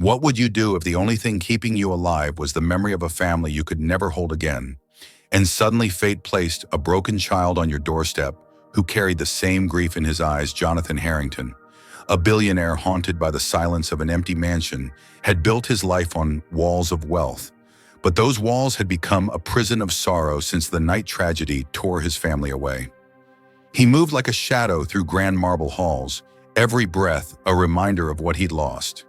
What would you do if the only thing keeping you alive was the memory of a family you could never hold again, and suddenly fate placed a broken child on your doorstep who carried the same grief in his eyes? Jonathan Harrington, a billionaire haunted by the silence of an empty mansion, had built his life on walls of wealth. But those walls had become a prison of sorrow since the night tragedy tore his family away. He moved like a shadow through grand marble halls, every breath a reminder of what he'd lost.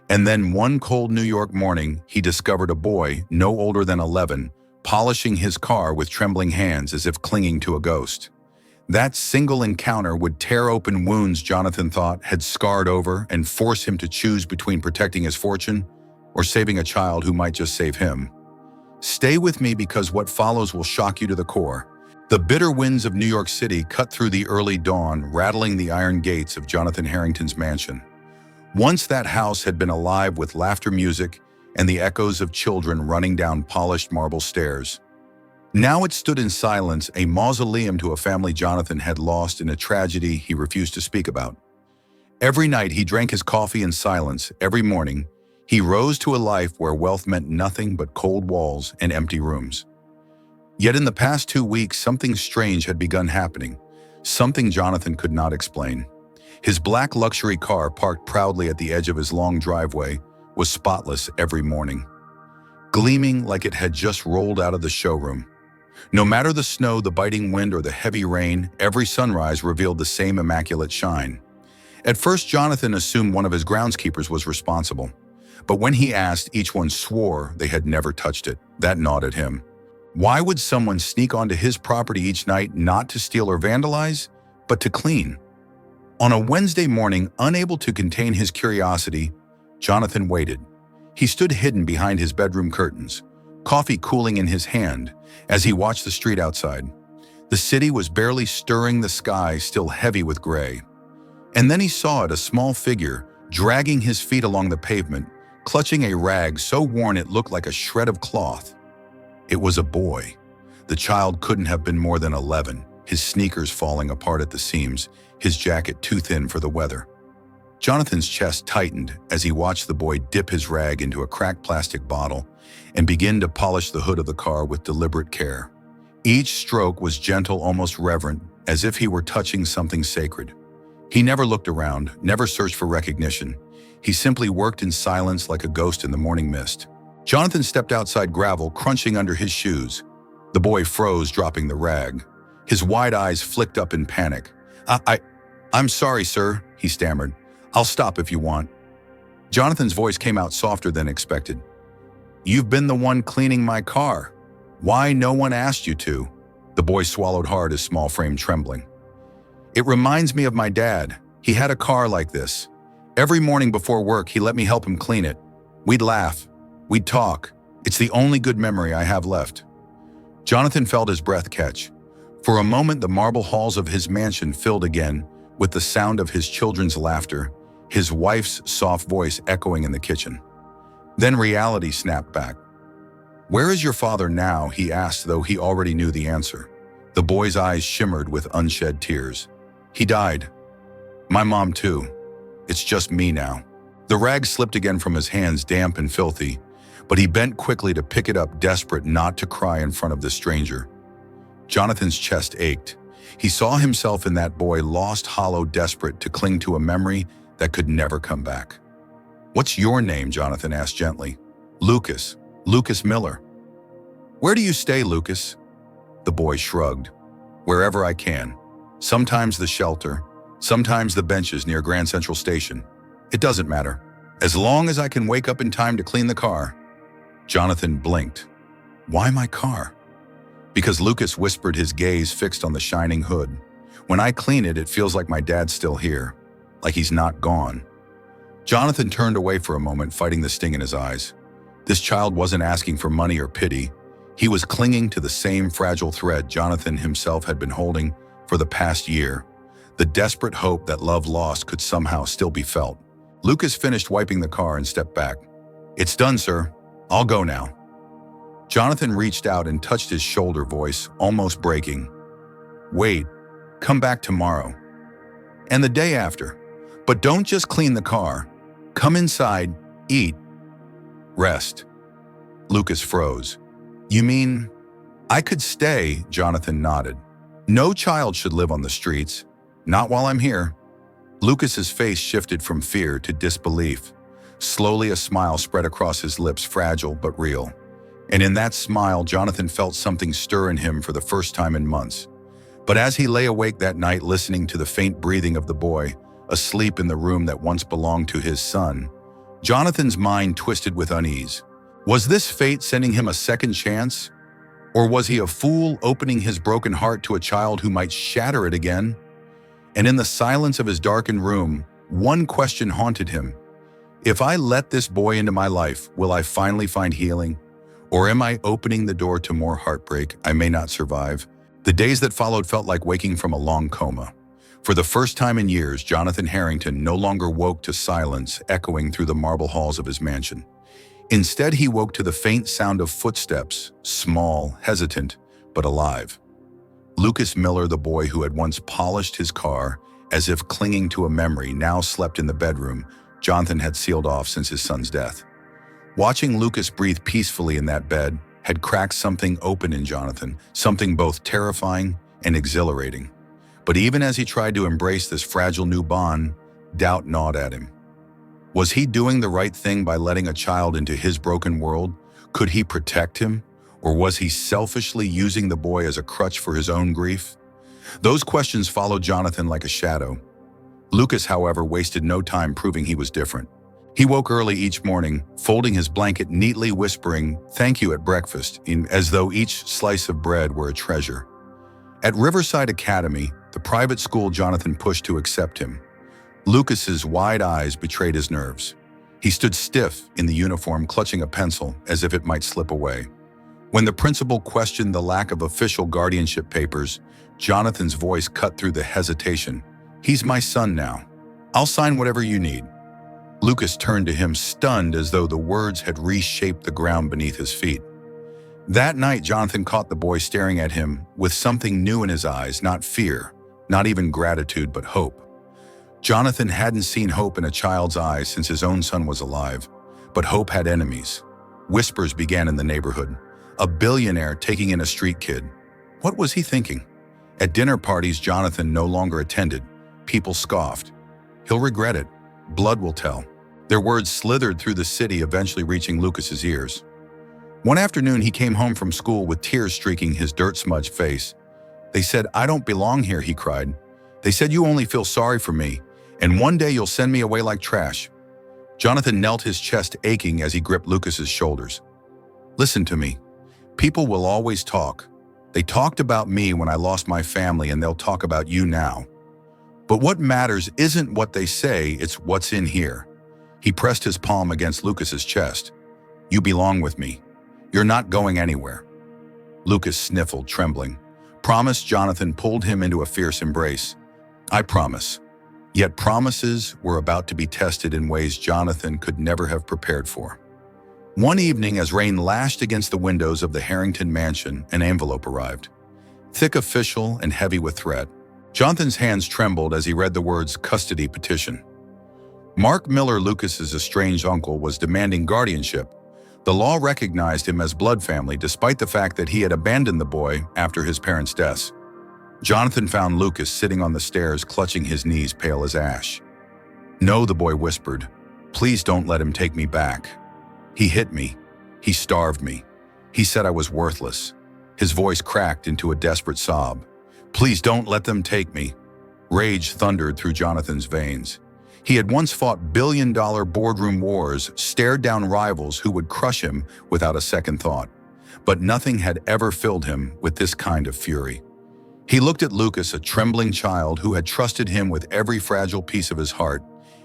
And then one cold New York morning, he discovered a boy, no older than 11, polishing his car with trembling hands as if clinging to a ghost. That single encounter would tear open wounds Jonathan thought had scarred over and force him to choose between protecting his fortune or saving a child who might just save him. Stay with me because what follows will shock you to the core. The bitter winds of New York City cut through the early dawn, rattling the iron gates of Jonathan Harrington's mansion. Once that house had been alive with laughter, music, and the echoes of children running down polished marble stairs. Now it stood in silence, a mausoleum to a family Jonathan had lost in a tragedy he refused to speak about. Every night he drank his coffee in silence. Every morning, he rose to a life where wealth meant nothing but cold walls and empty rooms. Yet in the past 2 weeks, something strange had begun happening, something Jonathan could not explain. His black luxury car, parked proudly at the edge of his long driveway, was spotless every morning, gleaming like it had just rolled out of the showroom. No matter the snow, the biting wind, or the heavy rain, every sunrise revealed the same immaculate shine. At first, Jonathan assumed one of his groundskeepers was responsible, but when he asked, each one swore they had never touched it. That gnawed at him. Why would someone sneak onto his property each night, not to steal or vandalize, but to clean? On a Wednesday morning, unable to contain his curiosity, Jonathan waited. He stood hidden behind his bedroom curtains, coffee cooling in his hand, as he watched the street outside. The city was barely stirring, the sky still heavy with gray. And then he saw it, a small figure, dragging his feet along the pavement, clutching a rag so worn it looked like a shred of cloth. It was a boy. The child couldn't have been more than 11, his sneakers falling apart at the seams, his jacket too thin for the weather. Jonathan's chest tightened as he watched the boy dip his rag into a cracked plastic bottle and begin to polish the hood of the car with deliberate care. Each stroke was gentle, almost reverent, as if he were touching something sacred. He never looked around, never searched for recognition. He simply worked in silence like a ghost in the morning mist. Jonathan stepped outside, gravel crunching under his shoes. The boy froze, dropping the rag. His wide eyes flicked up in panic. I'm sorry, sir," he stammered. "I'll stop if you want." Jonathan's voice came out softer than expected. "You've been the one cleaning my car. Why no one asked you to?" The boy swallowed hard, his small frame trembling. "It reminds me of my dad. He had a car like this. Every morning before work, he let me help him clean it. We'd laugh. We'd talk. It's the only good memory I have left." Jonathan felt his breath catch. For a moment, the marble halls of his mansion filled again with the sound of his children's laughter, his wife's soft voice echoing in the kitchen. Then reality snapped back. "Where is your father now?" he asked, though he already knew the answer. The boy's eyes shimmered with unshed tears. "He died. My mom too. It's just me now." The rag slipped again from his hands, damp and filthy, but he bent quickly to pick it up, desperate not to cry in front of the stranger. Jonathan's chest ached. He saw himself in that boy, lost, hollow, desperate to cling to a memory that could never come back. "What's your name?" Jonathan asked gently. "Lucas. Lucas Miller." "Where do you stay, Lucas?" The boy shrugged. "Wherever I can. Sometimes the shelter, sometimes the benches near Grand Central Station. It doesn't matter, as long as I can wake up in time to clean the car." Jonathan blinked. "Why my car?" "Because," Lucas whispered, his gaze fixed on the shining hood. "When I clean it, it feels like my dad's still here, like he's not gone." Jonathan turned away for a moment, fighting the sting in his eyes. This child wasn't asking for money or pity. He was clinging to the same fragile thread Jonathan himself had been holding for the past year, the desperate hope that love lost could somehow still be felt. Lucas finished wiping the car and stepped back. "It's done, sir. I'll go now." Jonathan reached out and touched his shoulder, voice almost breaking. "Wait, come back tomorrow. And the day after. But don't just clean the car. Come inside, eat, Rest. Lucas froze. You mean I could stay? Jonathan nodded. No child should live on the streets. Not while I'm here. Lucas's face shifted from fear to disbelief. Slowly a smile spread across his lips, fragile but real. And in that smile, Jonathan felt something stir in him for the first time in months. But as he lay awake that night listening to the faint breathing of the boy, asleep in the room that once belonged to his son, Jonathan's mind twisted with unease. Was this fate sending him a second chance? Or was he a fool opening his broken heart to a child who might shatter it again? And in the silence of his darkened room, one question haunted him. If I let this boy into my life, will I finally find healing? Or am I opening the door to more heartbreak I may not survive? The days that followed felt like waking from a long coma. For the first time in years, Jonathan Harrington no longer woke to silence echoing through the marble halls of his mansion. Instead, he woke to the faint sound of footsteps, small, hesitant, but alive. Lucas Miller, the boy who had once polished his car as if clinging to a memory, now slept in the bedroom Jonathan had sealed off since his son's death. Watching Lucas breathe peacefully in that bed had cracked something open in Jonathan, something both terrifying and exhilarating. But even as he tried to embrace this fragile new bond, doubt gnawed at him. Was he doing the right thing by letting a child into his broken world? Could he protect him? Or was he selfishly using the boy as a crutch for his own grief? Those questions followed Jonathan like a shadow. Lucas, however, wasted no time proving he was different. He woke early each morning, folding his blanket neatly, whispering, "Thank you" at breakfast, as though each slice of bread were a treasure. At Riverside Academy, the private school Jonathan pushed to accept him, Lucas's wide eyes betrayed his nerves. He stood stiff in the uniform, clutching a pencil as if it might slip away. When the principal questioned the lack of official guardianship papers, Jonathan's voice cut through the hesitation. "He's my son now. I'll sign whatever you need." Lucas turned to him, stunned as though the words had reshaped the ground beneath his feet. That night, Jonathan caught the boy staring at him with something new in his eyes, not fear, not even gratitude, but hope. Jonathan hadn't seen hope in a child's eyes since his own son was alive, but hope had enemies. Whispers began in the neighborhood. A billionaire taking in a street kid. What was he thinking? At dinner parties Jonathan no longer attended, people scoffed. He'll regret it. Blood will tell. Their words slithered through the city, eventually reaching Lucas's ears. One afternoon, he came home from school with tears streaking his dirt-smudged face. "They said I don't belong here," he cried. "They said you only feel sorry for me, and one day you'll send me away like trash." Jonathan knelt, his chest aching as he gripped Lucas's shoulders. "Listen to me. People will always talk. They talked about me when I lost my family, and they'll talk about you now. But what matters isn't what they say, it's what's in here." He pressed his palm against Lucas's chest. "You belong with me. You're not going anywhere." Lucas sniffled, trembling. "Promise," Jonathan pulled him into a fierce embrace. "I promise." Yet promises were about to be tested in ways Jonathan could never have prepared for. One evening, as rain lashed against the windows of the Harrington mansion, an envelope arrived. Thick, official, and heavy with threat. Jonathan's hands trembled as he read the words "custody petition." Mark Miller, Lucas's estranged uncle, was demanding guardianship. The law recognized him as blood family despite the fact that he had abandoned the boy after his parents' deaths. Jonathan found Lucas sitting on the stairs, clutching his knees, pale as ash. "No," the boy whispered. "Please don't let him take me back. He hit me. He starved me. He said I was worthless." His voice cracked into a desperate sob. "Please don't let them take me." Rage thundered through Jonathan's veins. He had once fought billion-dollar boardroom wars, stared down rivals who would crush him without a second thought. But nothing had ever filled him with this kind of fury. He looked at Lucas, a trembling child who had trusted him with every fragile piece of his heart,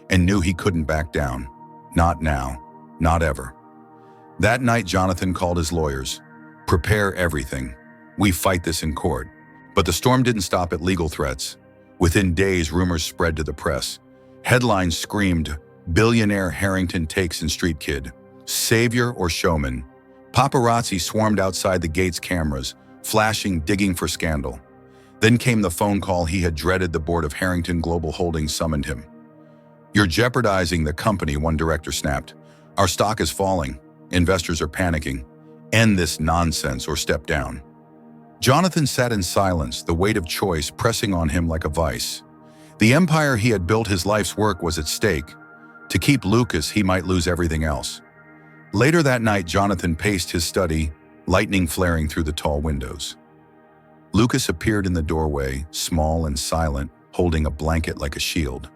and knew he couldn't back down. Not now. Not ever. That night, Jonathan called his lawyers. "Prepare everything. We fight this in court." But the storm didn't stop at legal threats. Within days, rumors spread to the press. Headlines screamed, "Billionaire Harrington takes in street kid. Savior or showman." Paparazzi swarmed outside the gate's cameras, flashing, digging for scandal. Then came the phone call he had dreaded. The board of Harrington Global Holdings summoned him. "You're jeopardizing the company," one director snapped. "Our stock is falling." Investors are panicking. End this nonsense or step down." Jonathan sat in silence, the weight of choice pressing on him like a vice. The empire he had built, his life's work, was at stake. To keep Lucas, he might lose everything else. Later that night, Jonathan paced his study, lightning flaring through the tall windows. Lucas appeared in the doorway, small and silent, holding a blanket like a shield.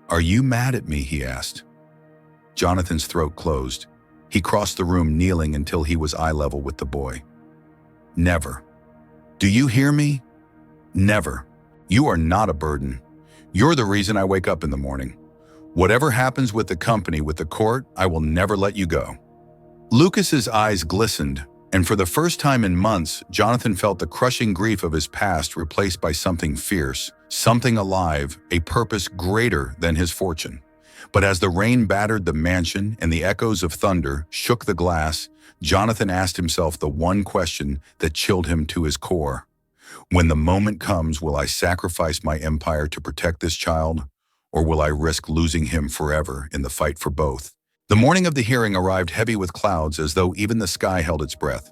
"Are you mad at me?" he asked. Jonathan's throat closed. He crossed the room, kneeling until he was eye level with the boy. "Never. Do you hear me? Never. You are not a burden. You're the reason I wake up in the morning. Whatever happens with the company, with the court, I will never let you go." Lucas's eyes glistened, and for the first time in months, Jonathan felt the crushing grief of his past replaced by something fierce, something alive, a purpose greater than his fortune. But as the rain battered the mansion and the echoes of thunder shook the glass, Jonathan asked himself the one question that chilled him to his core. When the moment comes, will I sacrifice my empire to protect this child, or will I risk losing him forever in the fight for both? The morning of the hearing arrived heavy with clouds, as though even the sky held its breath.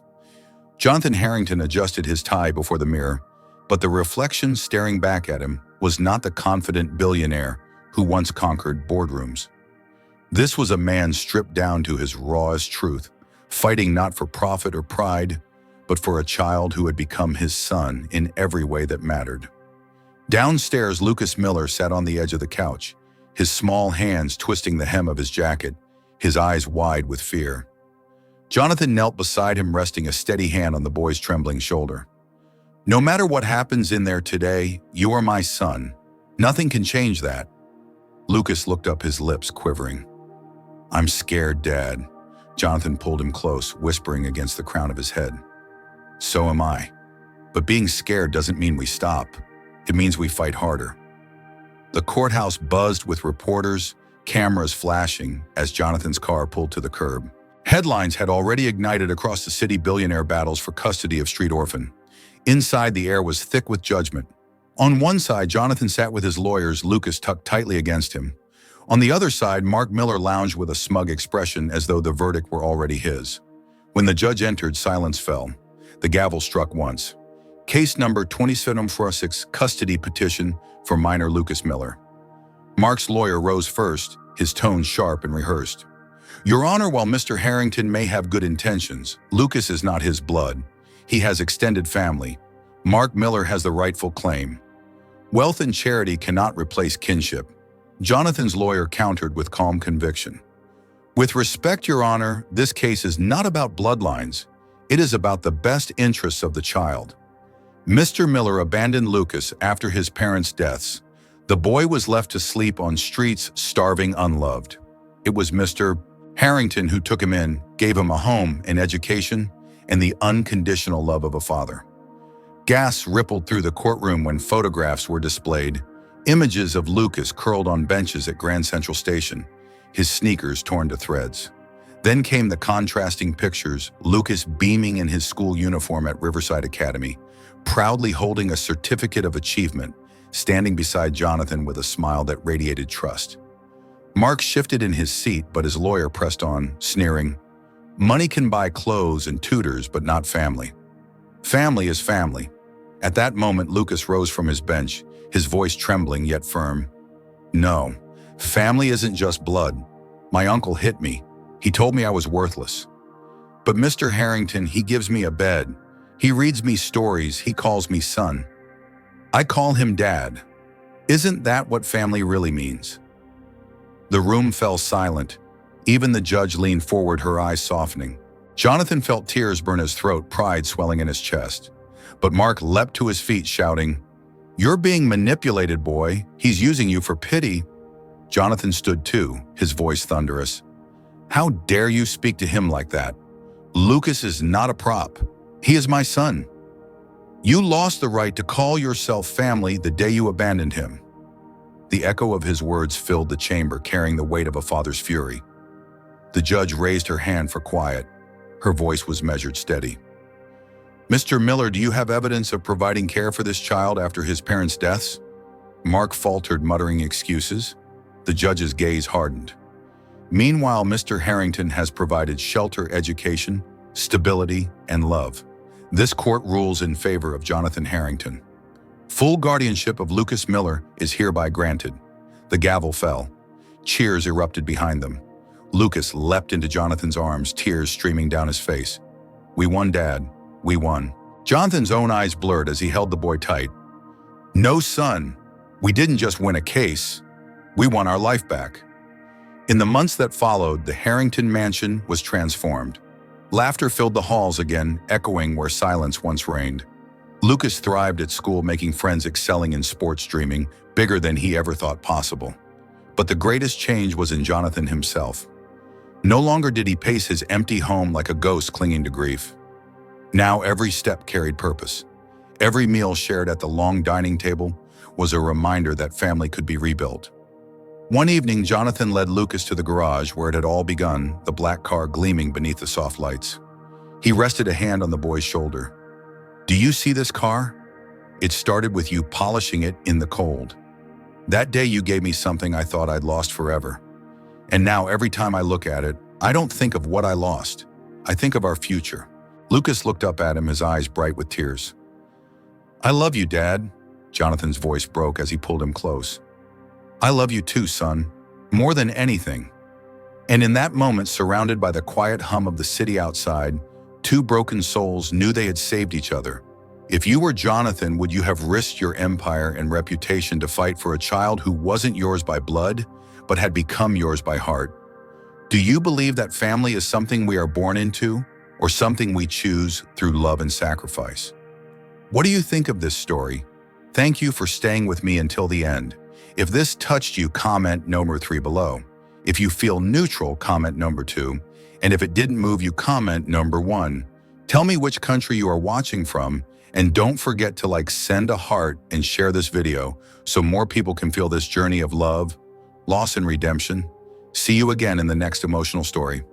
Jonathan Harrington adjusted his tie before the mirror, but the reflection staring back at him was not the confident billionaire who once conquered boardrooms. This was a man stripped down to his rawest truth, fighting not for profit or pride, but for a child who had become his son in every way that mattered. Downstairs, Lucas Miller sat on the edge of the couch, his small hands twisting the hem of his jacket, his eyes wide with fear. Jonathan knelt beside him, resting a steady hand on the boy's trembling shoulder. "No matter what happens in there today, you are my son. Nothing can change that." Lucas looked up, his lips quivering. "I'm scared, Dad." Jonathan pulled him close, whispering against the crown of his head. "So am I. But being scared doesn't mean we stop. It means we fight harder." The courthouse buzzed with reporters, cameras flashing as Jonathan's car pulled to the curb. Headlines had already ignited across the city: billionaire battles for custody of street orphan. Inside, the air was thick with judgment. On one side, Jonathan sat with his lawyers, Lucas tucked tightly against him. On the other side, Mark Miller lounged with a smug expression, as though the verdict were already his. When the judge entered, silence fell. The gavel struck once. Case number 2746, custody petition for minor Lucas Miller. Mark's lawyer rose first, his tone sharp and rehearsed. "Your Honor, while Mr. Harrington may have good intentions, Lucas is not his blood. He has extended family. Mark Miller has the rightful claim. Wealth and charity cannot replace kinship." Jonathan's lawyer countered with calm conviction. "With respect, Your Honor, this case is not about bloodlines. It is about the best interests of the child. Mr. Miller abandoned Lucas after his parents' deaths. The boy was left to sleep on streets, starving, unloved. It was Mr. Harrington who took him in, gave him a home, an education, and the unconditional love of a father." Gasps rippled through the courtroom when photographs were displayed, images of Lucas curled on benches at Grand Central Station, his sneakers torn to threads. Then came the contrasting pictures: Lucas beaming in his school uniform at Riverside Academy, proudly holding a certificate of achievement, standing beside Jonathan with a smile that radiated trust. Mark shifted in his seat, but his lawyer pressed on, sneering, "Money can buy clothes and tutors, but not family. Family is family." At that moment, Lucas rose from his bench, his voice trembling yet firm. "No, family isn't just blood. My uncle hit me. He told me I was worthless. But Mr. Harrington, he gives me a bed. He reads me stories. He calls me son. I call him Dad. Isn't that what family really means?" The room fell silent. Even the judge leaned forward, her eyes softening. Jonathan felt tears burn his throat, pride swelling in his chest. But Mark leapt to his feet, shouting, "You're being manipulated, boy. He's using you for pity." Jonathan stood too, his voice thunderous. "How dare you speak to him like that? Lucas is not a prop. He is my son. You lost the right to call yourself family the day you abandoned him." The echo of his words filled the chamber, carrying the weight of a father's fury. The judge raised her hand for quiet. Her voice was measured, steady. "Mr. Miller, do you have evidence of providing care for this child after his parents' deaths?" Mark faltered, muttering excuses. The judge's gaze hardened. Meanwhile, Mr. Harrington has provided shelter, education, stability, and love. This court rules in favor of Jonathan Harrington. Full guardianship of Lucas Miller is hereby granted. The gavel fell. Cheers erupted behind them. Lucas leapt into Jonathan's arms, tears streaming down his face. "We won, Dad. We won." Jonathan's own eyes blurred as he held the boy tight. "No, son. We didn't just win a case. We won our life back." In the months that followed, the Harrington mansion was transformed. Laughter filled the halls again, echoing where silence once reigned. Lucas thrived at school, making friends, excelling in sports, dreaming bigger than he ever thought possible. But the greatest change was in Jonathan himself. No longer did he pace his empty home like a ghost clinging to grief. Now every step carried purpose. Every meal shared at the long dining table was a reminder that family could be rebuilt. One evening, Jonathan led Lucas to the garage where it had all begun, the black car gleaming beneath the soft lights. He rested a hand on the boy's shoulder. "Do you see this car? It started with you polishing it in the cold. That day you gave me something I thought I'd lost forever. And now every time I look at it, I don't think of what I lost. I think of our future." Lucas looked up at him, his eyes bright with tears. "I love you, Dad," Jonathan's voice broke as he pulled him close. "I love you too, son, more than anything." And in that moment, surrounded by the quiet hum of the city outside, two broken souls knew they had saved each other. If you were Jonathan, would you have risked your empire and reputation to fight for a child who wasn't yours by blood, but had become yours by heart? Do you believe that family is something we are born into, or something we choose through love and sacrifice? What do you think of this story? Thank you for staying with me until the end. If this touched you, comment number 3 below. If you feel neutral, comment number 2. And if it didn't move you, comment number 1. Tell me which country you are watching from, and don't forget to send a heart and share this video so more people can feel this journey of love, loss, and redemption. See you again in the next emotional story.